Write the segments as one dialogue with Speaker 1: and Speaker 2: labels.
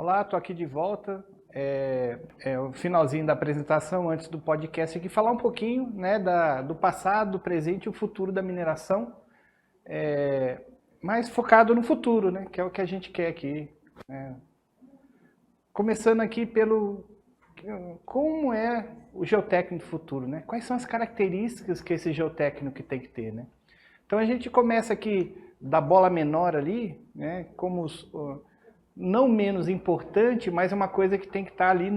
Speaker 1: Olá, estou aqui de volta. É o finalzinho da apresentação, antes do podcast, aqui falar um pouquinho, né, do passado, do presente e o futuro da mineração, mais focado no futuro, né, que é o que a gente quer aqui. Começando aqui pelo como é o geotécnico do futuro, né? Quais são as características que esse geotécnico tem que ter, né? Então a gente começa aqui da bola menor ali, né, como não menos importante, mas é uma coisa que tem que estar ali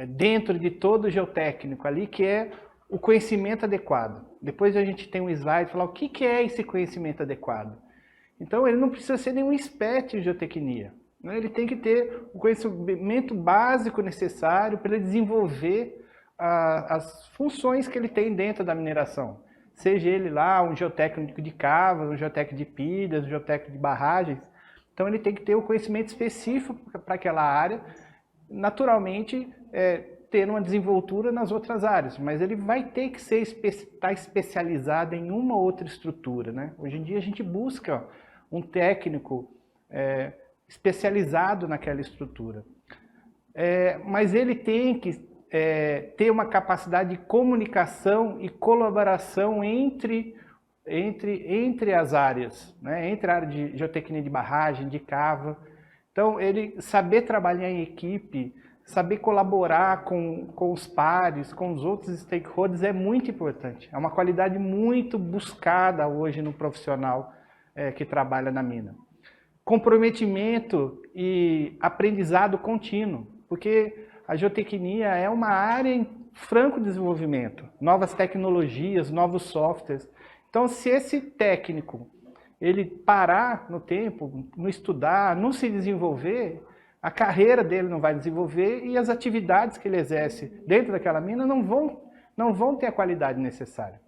Speaker 1: dentro de todo o geotécnico ali, que é o conhecimento adequado. Depois a gente tem um slide falar o que é esse conhecimento adequado. Então ele não precisa ser nenhum expert em geotecnia, né? Ele tem que ter o conhecimento básico necessário para ele desenvolver as funções que ele tem dentro da mineração. Seja ele lá um geotécnico de cavas, um geotécnico de pilhas, um geotécnico de barragens. Então ele tem que ter o conhecimento específico para aquela área, naturalmente ter uma desenvoltura nas outras áreas, mas ele vai ter que estar especializado em uma ou outra estrutura, né? Hoje em dia a gente busca um técnico especializado naquela estrutura, mas ele tem que ter uma capacidade de comunicação e colaboração entre as áreas, né? Entre a área de geotecnia de barragem, de cava. Então, ele saber trabalhar em equipe, saber colaborar com os pares, com os outros stakeholders é muito importante. É uma qualidade muito buscada hoje no profissional que trabalha na mina. Comprometimento e aprendizado contínuo, porque a geotecnia é uma área em franco desenvolvimento, novas tecnologias, novos softwares. Então, se esse técnico ele parar no tempo, não estudar, não se desenvolver, a carreira dele não vai desenvolver e as atividades que ele exerce dentro daquela mina não vão ter a qualidade necessária.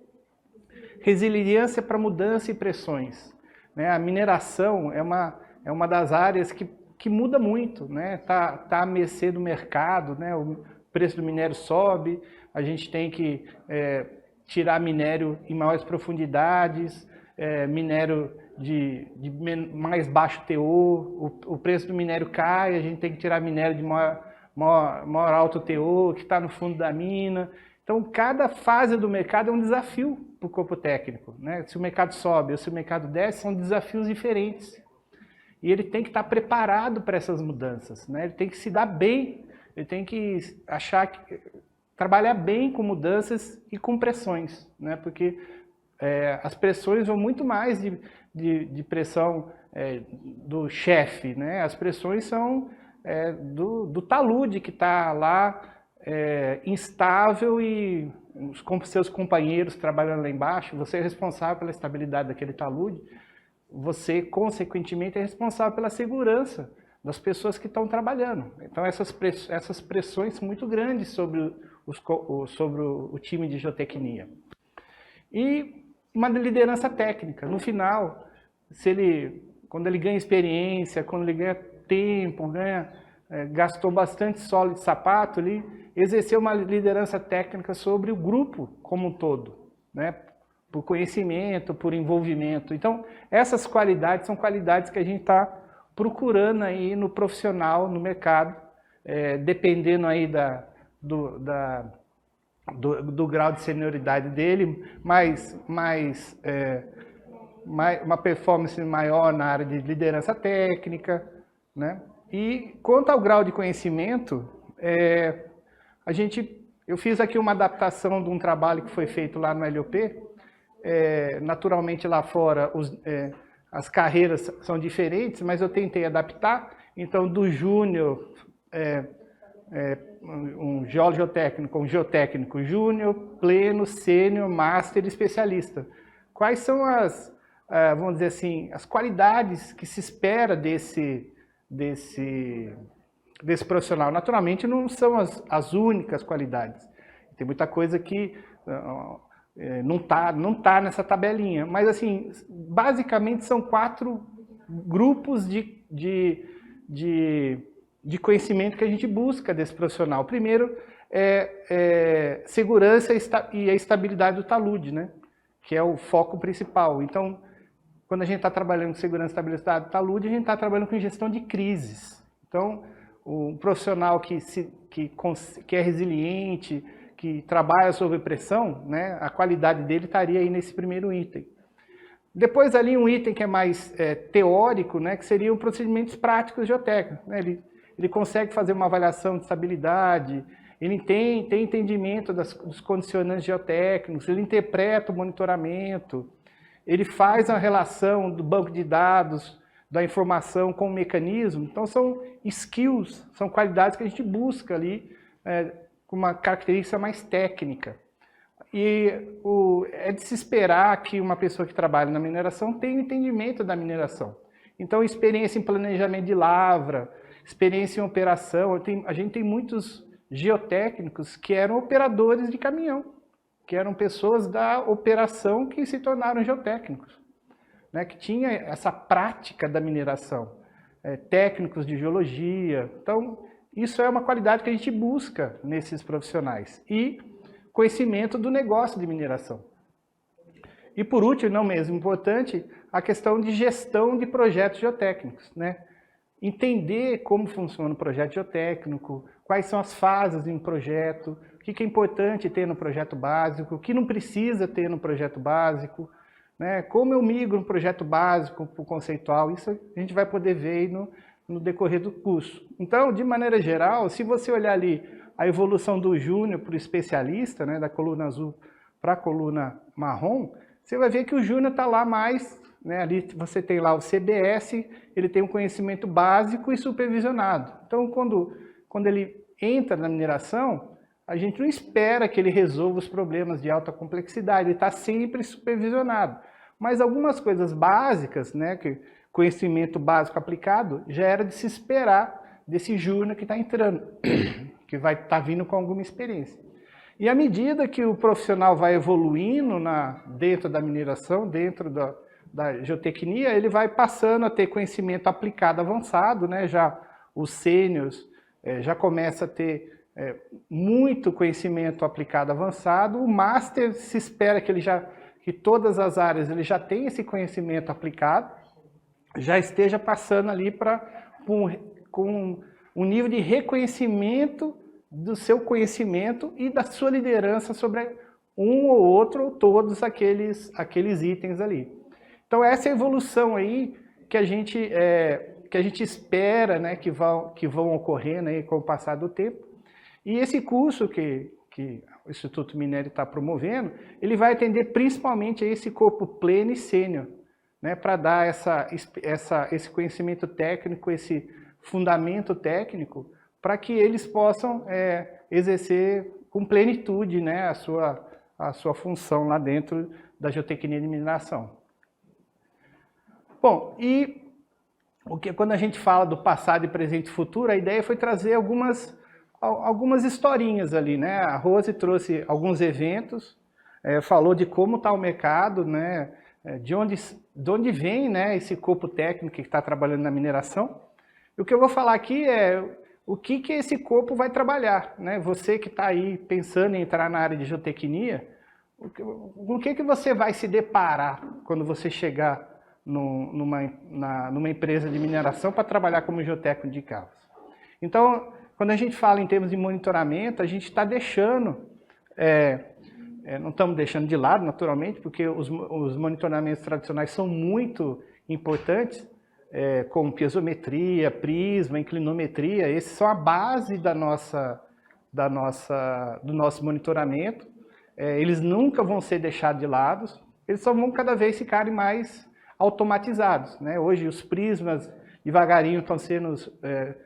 Speaker 1: Resiliência para mudança e pressões, né? A mineração é uma das áreas que muda muito, né? Tá à mercê do mercado, né? O preço do minério sobe, a gente tem que tirar minério em maiores profundidades, minério de mais baixo teor, o preço do minério cai, a gente tem que tirar minério de maior alto teor, que está no fundo da mina. Então, cada fase do mercado é um desafio para o corpo técnico, né? Se o mercado sobe ou se o mercado desce, são desafios diferentes. E ele tem que estar preparado para essas mudanças, né? Ele tem que se dar bem, ele tem que trabalhar bem com mudanças e com pressões, né? Porque as pressões vão muito mais de pressão do chefe, né? As pressões são do talude que está lá instável e com seus companheiros trabalhando lá embaixo, você é responsável pela estabilidade daquele talude, você, consequentemente, é responsável pela segurança das pessoas que estão trabalhando. Então, essas pressões são muito grandes sobre o time de geotecnia. E uma liderança técnica. No final, quando ele ganha experiência, quando ele ganha tempo, gastou bastante solo de sapato, ele exerceu uma liderança técnica sobre o grupo como um todo, né? Por conhecimento, por envolvimento. Então, essas qualidades são qualidades que a gente está procurando aí no profissional, no mercado, dependendo aí do grau de senioridade dele, uma performance maior na área de liderança técnica, né? E quanto ao grau de conhecimento, eu fiz aqui uma adaptação de um trabalho que foi feito lá no LOP. Naturalmente lá fora as carreiras são diferentes, mas eu tentei adaptar. Então, do júnior, um geotécnico, um geotécnico júnior, pleno, sênior, master e especialista. Quais são vamos dizer assim, as qualidades que se espera desse profissional? Naturalmente não são as únicas qualidades. Tem muita coisa que não tá nessa tabelinha, mas assim, basicamente são 4 grupos de conhecimento que a gente busca desse profissional. Primeiro segurança e a estabilidade do talude, né? Que é o foco principal. Então, quando a gente está trabalhando com segurança, estabilidade e saúde, a gente está trabalhando com gestão de crises. Então, o profissional que é resiliente, que trabalha sob pressão, né, a qualidade dele estaria aí nesse primeiro item. Depois ali um item que é mais teórico, né, que seriam procedimentos práticos geotécnicos. Né? Ele consegue fazer uma avaliação de estabilidade, ele tem entendimento dos condicionantes geotécnicos, ele interpreta o monitoramento, ele faz a relação do banco de dados, da informação com o mecanismo. Então são skills, são qualidades que a gente busca ali com uma característica mais técnica. E é de se esperar que uma pessoa que trabalha na mineração tenha entendimento da mineração. Então, experiência em planejamento de lavra, experiência em operação. A gente tem muitos geotécnicos que eram operadores de caminhão, que eram pessoas da operação que se tornaram geotécnicos, né, que tinha essa prática da mineração, técnicos de geologia. Então, isso é uma qualidade que a gente busca nesses profissionais. E conhecimento do negócio de mineração. E por último, não menos importante, a questão de gestão de projetos geotécnicos, né? Entender como funciona o projeto geotécnico, quais são as fases de um projeto, o que é importante ter no projeto básico, o que não precisa ter no projeto básico, né? Como eu migro um projeto básico para o conceitual, isso a gente vai poder ver aí no decorrer do curso. Então, de maneira geral, se você olhar ali a evolução do júnior para o especialista, né, da coluna azul para a coluna marrom, você vai ver que o júnior está lá mais, né, ali você tem lá o CBS, ele tem um conhecimento básico e supervisionado. Então, quando ele entra na mineração, a gente não espera que ele resolva os problemas de alta complexidade, ele está sempre supervisionado. Mas algumas coisas básicas, né, que conhecimento básico aplicado, já era de se esperar desse júnior que está entrando, que vai estar vindo com alguma experiência. E à medida que o profissional vai evoluindo dentro da mineração, dentro da geotecnia, ele vai passando a ter conhecimento aplicado avançado, né? Já os sêniors já começa a ter muito conhecimento aplicado avançado. O master se espera que todas as áreas ele já tem esse conhecimento aplicado, já esteja passando ali com um nível de reconhecimento do seu conhecimento e da sua liderança sobre um ou outro ou todos aqueles itens ali. Então essa é a evolução aí que a gente espera, né, que vão ocorrendo aí com o passar do tempo. E esse curso que o Instituto Minério está promovendo, ele vai atender principalmente a esse corpo pleno e sênior, né, para dar esse conhecimento técnico, esse fundamento técnico, para que eles possam exercer com plenitude, né, a sua função lá dentro da geotecnia de mineração. Bom, e quando a gente fala do passado e presente e futuro, a ideia foi trazer algumas historinhas ali, né? A Rose trouxe alguns eventos, falou de como está o mercado, né? De onde vem, né, esse corpo técnico que está trabalhando na mineração. E o que eu vou falar aqui é o que esse corpo vai trabalhar, né? Você que está aí pensando em entrar na área de geotecnia, com o que você vai se deparar quando você chegar numa empresa de mineração para trabalhar como geotécnico de cavos? Então, quando a gente fala em termos de monitoramento, a gente está deixando, não estamos deixando de lado, naturalmente, porque os monitoramentos tradicionais são muito importantes, como piezometria, prisma, inclinometria. Esses são a base do nosso monitoramento. Eles nunca vão ser deixados de lado, eles só vão cada vez ficarem mais automatizados, né? Hoje os prismas devagarinho estão sendo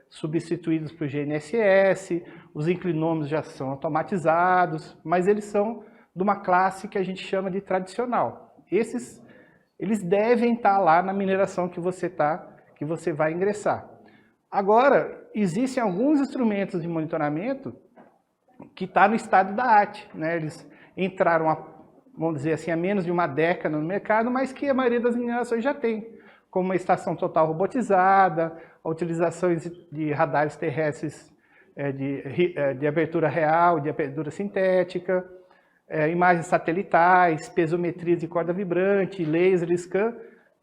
Speaker 1: substituídos por GNSS, os inclinômetros já são automatizados, mas eles são de uma classe que a gente chama de tradicional. Eles devem estar lá na mineração que você vai ingressar. Agora, existem alguns instrumentos de monitoramento que estão no estado da arte, né? Eles entraram, vamos dizer assim, há menos de uma década no mercado, mas que a maioria das minerações já tem, como uma estação total robotizada, a utilização de radares terrestres de abertura real, de abertura sintética, imagens satelitais, pesometrias de corda vibrante, laser scan,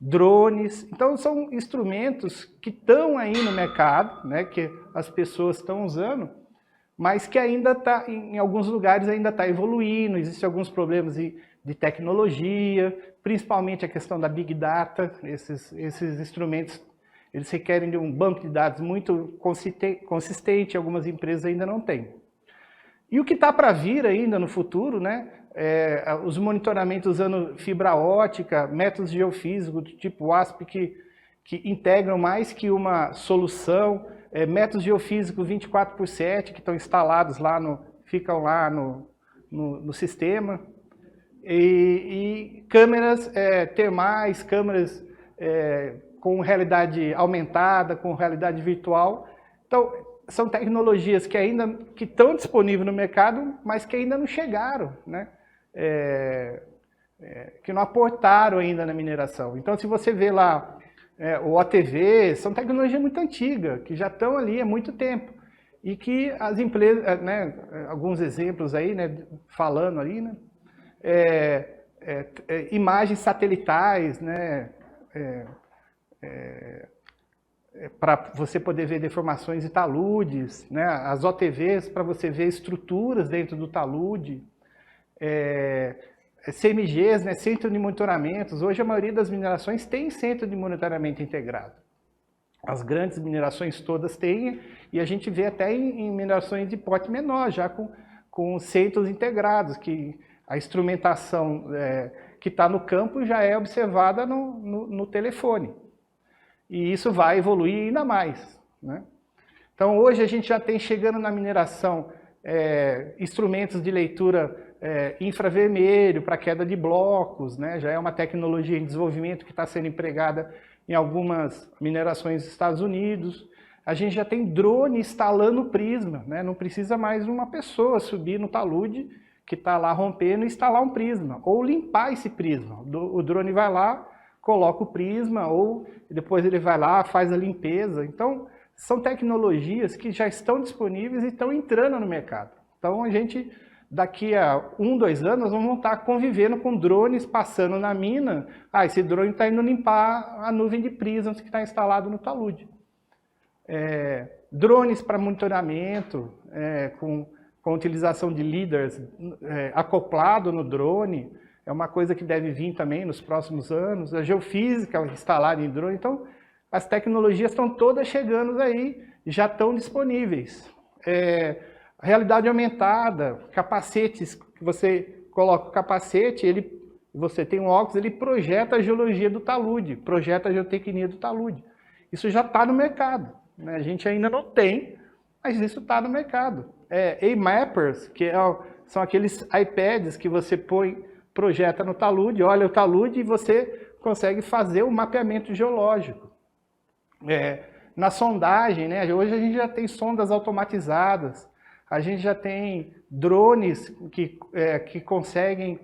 Speaker 1: drones. Então, são instrumentos que estão aí no mercado, né, que as pessoas estão usando, mas que ainda está, em alguns lugares, ainda está evoluindo. Existem alguns problemas de tecnologia, principalmente a questão da Big Data. Esses instrumentos, eles requerem de um banco de dados muito consistente, algumas empresas ainda não têm. E o que está para vir ainda no futuro, né? Os monitoramentos usando fibra ótica, métodos geofísicos do tipo WASP que integram mais que uma solução, métodos geofísicos 24/7 que estão instalados lá, ficam lá no sistema, e câmeras termais, câmeras com realidade aumentada, com realidade virtual. Então, são tecnologias que ainda estão disponíveis no mercado, mas que ainda não chegaram, né? Que não aportaram ainda na mineração. Então, se você vê lá o OTV, são tecnologias muito antigas, que já estão ali há muito tempo. E que as empresas, né, alguns exemplos aí, né, falando ali, né, imagens satelitais, né, para você poder ver deformações de taludes, né, as OTVs para você ver estruturas dentro do talude, CMGs, né, centro de monitoramentos. Hoje a maioria das minerações tem centro de monitoramento integrado. As grandes minerações todas têm, e a gente vê até em minerações de porte menor, já com centros integrados, que a instrumentação que está no campo já é observada no telefone. E isso vai evoluir ainda mais, né? Então hoje a gente já tem chegando na mineração instrumentos de leitura infravermelho para queda de blocos, né? Já é uma tecnologia em desenvolvimento que está sendo empregada em algumas minerações dos Estados Unidos. A gente já tem drone instalando prisma, né? Não precisa mais uma pessoa subir no talude que está lá rompendo e instalar um prisma, ou limpar esse prisma. O drone vai lá, coloca o prisma, ou depois ele vai lá, faz a limpeza. Então, são tecnologias que já estão disponíveis e estão entrando no mercado. Então, a gente, daqui a 1, 2 anos, vamos estar convivendo com drones passando na mina. Esse drone está indo limpar a nuvem de prismas que está instalado no talude. Drones para monitoramento, com utilização de LiDARs acoplado no drone, é uma coisa que deve vir também nos próximos anos. A geofísica instalada em drone. Então, as tecnologias estão todas chegando aí, já estão disponíveis. Realidade aumentada, capacetes, que você coloca o capacete, você tem um óculos, ele projeta a geologia do talude, projeta a geotecnia do talude. Isso já está no mercado, né? A gente ainda não tem, mas isso está no mercado. A-Mappers, que são aqueles iPads que você projeta no talude, olha o talude e você consegue fazer o mapeamento geológico. Na sondagem, né? Hoje a gente já tem sondas automatizadas, a gente já tem drones que conseguem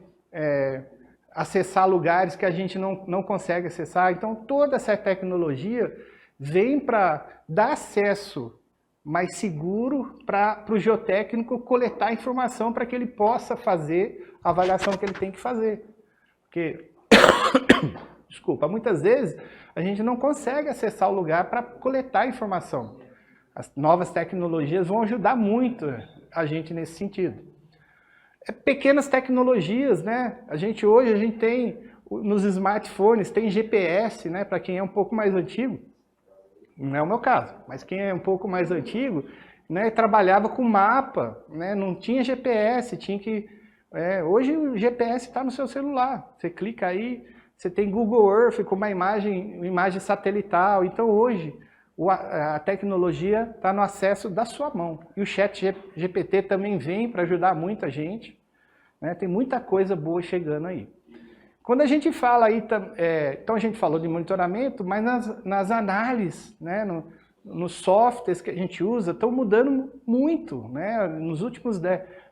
Speaker 1: acessar lugares que a gente não consegue acessar. Então, toda essa tecnologia vem para dar acesso mais seguro para o geotécnico coletar informação para que ele possa fazer a avaliação que ele tem que fazer. Porque, desculpa, muitas vezes a gente não consegue acessar o lugar para coletar informação. As novas tecnologias vão ajudar muito a gente nesse sentido. Pequenas tecnologias, né? Hoje a gente tem, nos smartphones, tem GPS, né? Para quem é um pouco mais antigo. Não é o meu caso, mas quem é um pouco mais antigo, né, trabalhava com mapa, né, não tinha GPS, tinha que... hoje o GPS está no seu celular, você clica aí, você tem Google Earth com uma imagem satelital. Então hoje a tecnologia está no acesso da sua mão. E o Chat GPT também vem para ajudar muita gente, né, tem muita coisa boa chegando aí. Quando a gente fala aí, então a gente falou de monitoramento, mas nas análises, né, nos softwares que a gente usa, estão mudando muito, né? Nos últimos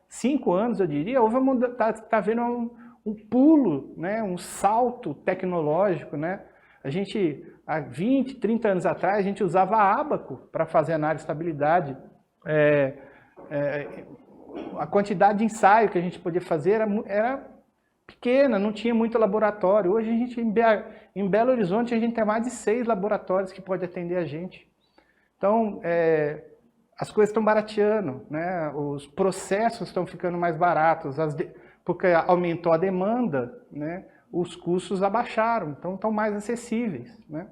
Speaker 1: 5 anos, eu diria, está havendo um pulo, né, um salto tecnológico, né? A gente, há 20, 30 anos atrás, a gente usava Abaco para fazer análise de estabilidade. A quantidade de ensaio que a gente podia fazer era pequena, não tinha muito laboratório. Hoje a gente, em Belo Horizonte, a gente tem mais de 6 laboratórios que podem atender a gente. Então, as coisas estão barateando, né? Os processos estão ficando mais baratos, porque aumentou a demanda, né? Os custos abaixaram, então estão mais acessíveis, né?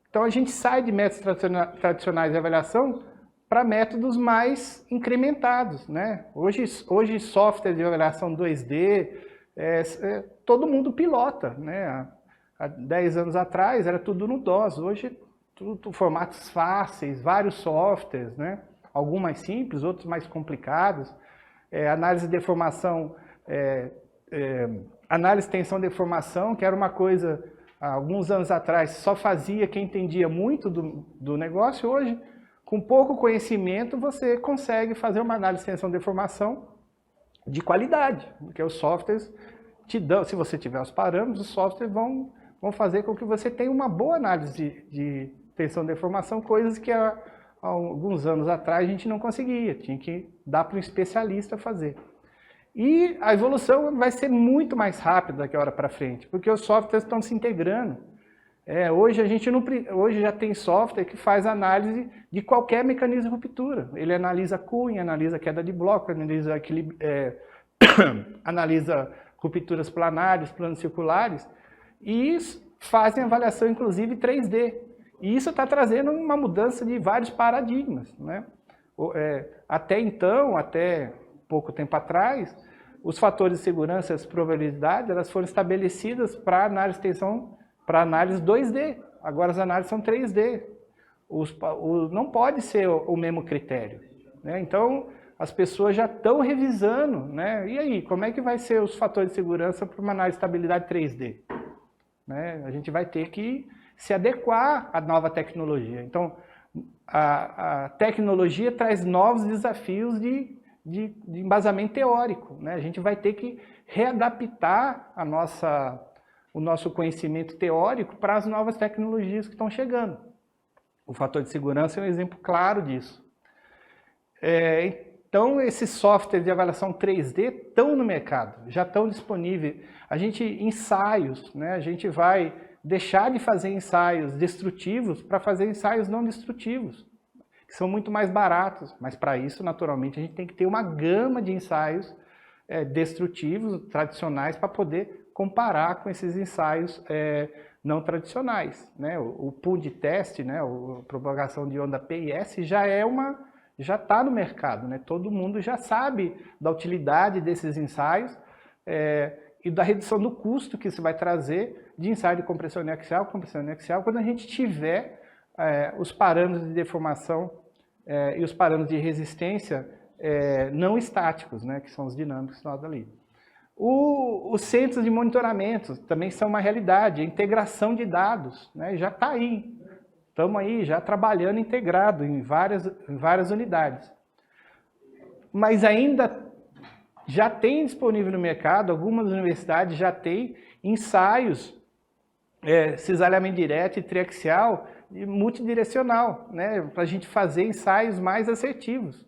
Speaker 1: Então a gente sai de métodos tradicionais de avaliação para métodos mais incrementados, né? Hoje software de avaliação 2D, todo mundo pilota, né? Há 10 anos atrás era tudo no DOS, hoje tudo formatos fáceis, vários softwares, né? Alguns mais simples, outros mais complicados. Análise de deformação, análise de tensão de deformação, que era uma coisa, há alguns anos atrás, só fazia quem entendia muito do negócio. Hoje, com pouco conhecimento, você consegue fazer uma análise de tensão de deformação de qualidade, porque os softwares te dão, se você tiver os parâmetros, os softwares vão fazer com que você tenha uma boa análise de tensão de deformação, coisas que há alguns anos atrás a gente não conseguia, tinha que dar para um especialista fazer. E a evolução vai ser muito mais rápida daqui a hora para frente, porque os softwares estão se integrando. Hoje já tem software que faz análise de qualquer mecanismo de ruptura. Ele analisa cunha, analisa queda de bloco, analisa rupturas planares, planos circulares, e fazem avaliação, inclusive, 3D. E isso está trazendo uma mudança de vários paradigmas, né? Até então, até pouco tempo atrás, os fatores de segurança e as probabilidades, elas foram estabelecidas para análise de tensão, para análise 2D. Agora as análises são 3D. Não pode ser o mesmo critério, né? Então, as pessoas já estão revisando, né? E aí, como é que vai ser os fatores de segurança para uma análise de estabilidade 3D? Né? A gente vai ter que se adequar à nova tecnologia. Então, a tecnologia traz novos desafios de embasamento teórico, né? A gente vai ter que readaptar o nosso conhecimento teórico para as novas tecnologias que estão chegando. O fator de segurança é um exemplo claro disso. Então, esses softwares de avaliação 3D estão no mercado, já estão disponíveis. Ensaios, né? A gente vai deixar de fazer ensaios destrutivos para fazer ensaios não destrutivos, que são muito mais baratos, mas para isso, naturalmente, a gente tem que ter uma gama de ensaios destrutivos, tradicionais, para poder comparar com esses ensaios não tradicionais, né? O pool de teste, né? A propagação de onda P e S já está no mercado, né? Todo mundo já sabe da utilidade desses ensaios e da redução do custo que isso vai trazer de ensaio de compressão axial, quando a gente tiver os parâmetros de deformação e os parâmetros de resistência não estáticos, né? Que são os dinâmicos nós ali. Os centros de monitoramento também são uma realidade, a integração de dados, né? Já está aí. Estamos aí já trabalhando integrado em várias unidades. Mas ainda já tem disponível no mercado, algumas universidades já têm ensaios, cisalhamento direto e triaxial e multidirecional, né? Para a gente fazer ensaios mais assertivos.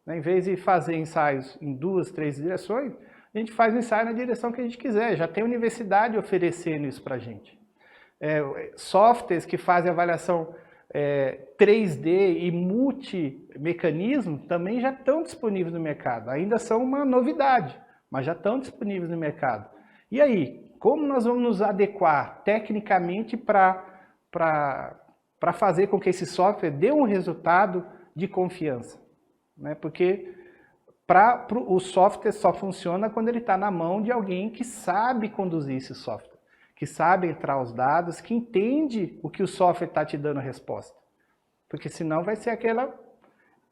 Speaker 1: Né? Em vez de fazer ensaios em 2, 3 direções, a gente faz o ensaio na direção que a gente quiser. Já tem universidade oferecendo isso para a gente. Softwares que fazem avaliação 3D e multimecanismo também já estão disponíveis no mercado. Ainda são uma novidade, mas já estão disponíveis no mercado. E aí, como nós vamos nos adequar tecnicamente para fazer com que esse software dê um resultado de confiança? Né? Porque o software só funciona quando ele está na mão de alguém que sabe conduzir esse software, que sabe entrar os dados, que entende o que o software está te dando a resposta. Porque senão vai ser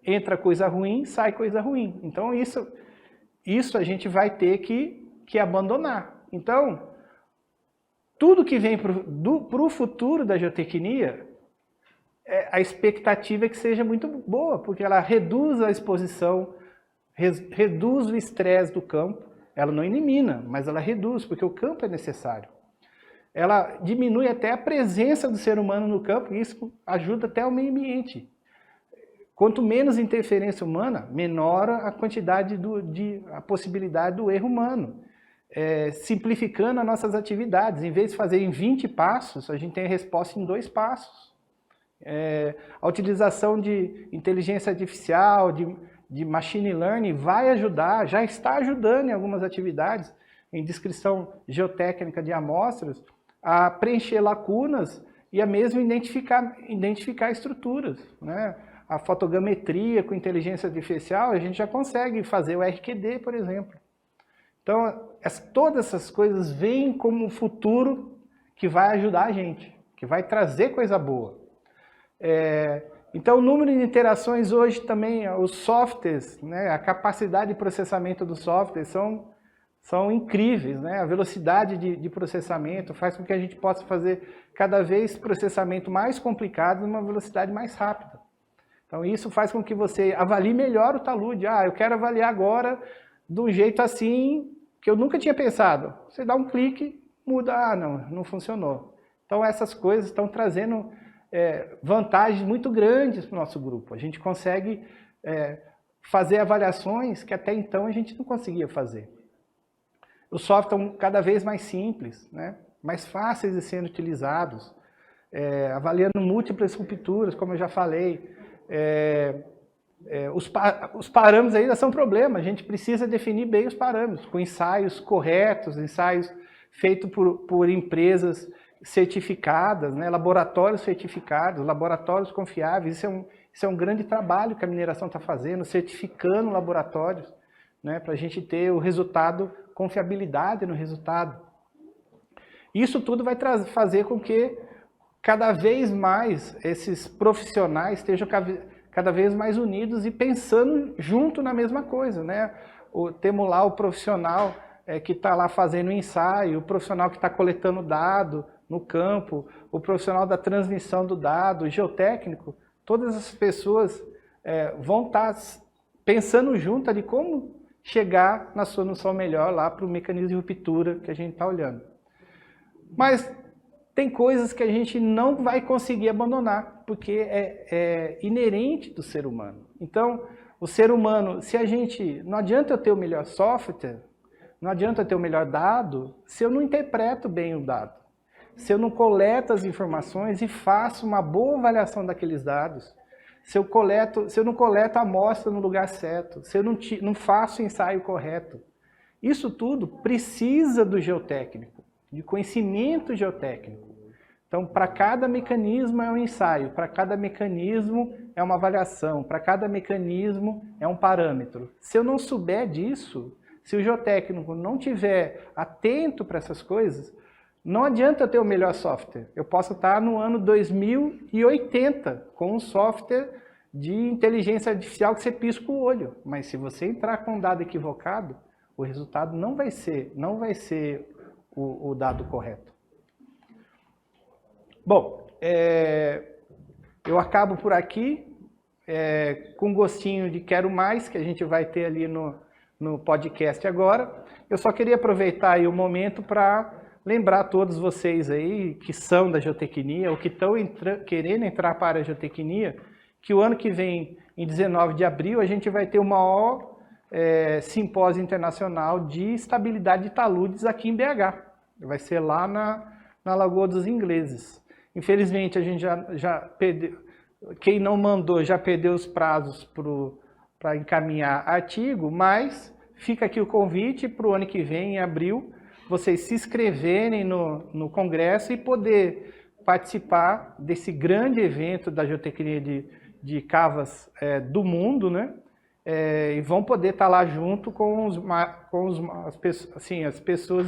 Speaker 1: entra coisa ruim, sai coisa ruim. Então isso a gente vai ter que abandonar. Então, tudo que vem para o futuro da geotecnia, a expectativa é que seja muito boa, porque ela reduz a exposição, reduz o estresse do campo. Ela não elimina, mas ela reduz, porque o campo é necessário. Ela diminui até a presença do ser humano no campo, e isso ajuda até o meio ambiente. Quanto menos interferência humana, menor a quantidade a possibilidade do erro humano. simplificando as nossas atividades. Em vez de fazer em 20 passos, a gente tem a resposta em 2 passos. A utilização de inteligência artificial, de machine learning vai ajudar, já está ajudando em algumas atividades, em descrição geotécnica de amostras, a preencher lacunas e a mesmo identificar estruturas, né? A fotogrametria com inteligência artificial, a gente já consegue fazer o RQD, por exemplo. Então, todas essas coisas vêm como um futuro que vai ajudar a gente, que vai trazer coisa boa. Então, o número de interações hoje também, os softwares, né, a capacidade de processamento dos softwares são incríveis, né? A velocidade de processamento faz com que a gente possa fazer cada vez processamento mais complicado numa velocidade mais rápida. Então, isso faz com que você avalie melhor o talude. Eu quero avaliar agora de um jeito assim que eu nunca tinha pensado. Você dá um clique, muda, não funcionou. Então, essas coisas estão trazendo vantagens muito grandes para o nosso grupo. A gente consegue fazer avaliações que até então a gente não conseguia fazer. Os softwares estão cada vez mais simples, né? Mais fáceis de serem utilizados, avaliando múltiplas rupturas, como eu já falei. Os parâmetros ainda são problema, a gente precisa definir bem os parâmetros, com ensaios corretos, ensaios feitos por empresas certificadas, né? Laboratórios certificados, laboratórios confiáveis. Isso é um grande trabalho que a mineração está fazendo, certificando laboratórios, né? Para a gente ter o resultado, confiabilidade no resultado. Isso tudo vai fazer com que cada vez mais esses profissionais estejam cada vez mais unidos e pensando junto na mesma coisa, né? Temos lá o profissional que está lá fazendo o ensaio, o profissional que está coletando dado no campo, o profissional da transmissão do dado, o geotécnico. Todas as pessoas vão estar pensando junto de como chegar na solução melhor lá para o mecanismo de ruptura que a gente está olhando. Mas tem coisas que a gente não vai conseguir abandonar, porque é inerente do ser humano. Então, o ser humano, não adianta eu ter o melhor software, não adianta eu ter o melhor dado, se eu não interpreto bem o dado, se eu não coleto as informações e faço uma boa avaliação daqueles dados, se eu não coleto a amostra no lugar certo, se eu não faço o ensaio correto. Isso tudo precisa do geotécnico, de conhecimento geotécnico. Então, para cada mecanismo é um ensaio, para cada mecanismo é uma avaliação, para cada mecanismo é um parâmetro. Se eu não souber disso, se o geotécnico não estiver atento para essas coisas, não adianta eu ter o melhor software. Eu posso estar no ano 2080 com um software de inteligência artificial que você pisca o olho. Mas se você entrar com um dado equivocado, o resultado não vai ser o dado correto. Bom, eu acabo por aqui com um gostinho de quero mais, que a gente vai ter ali no podcast agora. Eu só queria aproveitar aí o momento para lembrar a todos vocês aí que são da geotecnia ou que estão querendo entrar para a área de geotecnia, que o ano que vem, em 19 de abril, a gente vai ter o maior simpósio internacional de estabilidade de taludes aqui em BH. Vai ser lá na Lagoa dos Ingleses. Infelizmente, a gente já perdeu, quem não mandou já perdeu os prazos para encaminhar artigo, mas fica aqui o convite para o ano que vem, em abril, vocês se inscreverem no congresso e poder participar desse grande evento da geotecnia de cavas do mundo, né? E vão poder estar lá junto com as pessoas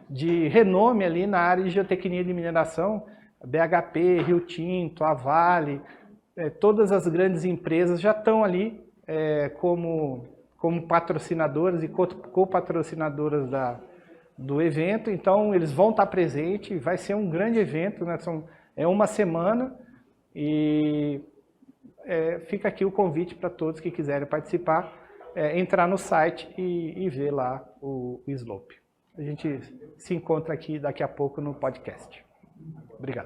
Speaker 1: de renome ali na área de geotecnia de mineração, BHP, Rio Tinto, a Vale, todas as grandes empresas já estão ali como patrocinadoras e co-patrocinadoras do evento, então eles vão estar presentes, vai ser um grande evento, né? É uma semana e fica aqui o convite para todos que quiserem participar, entrar no site e ver lá o Slope. A gente se encontra aqui daqui a pouco no podcast. Obrigado.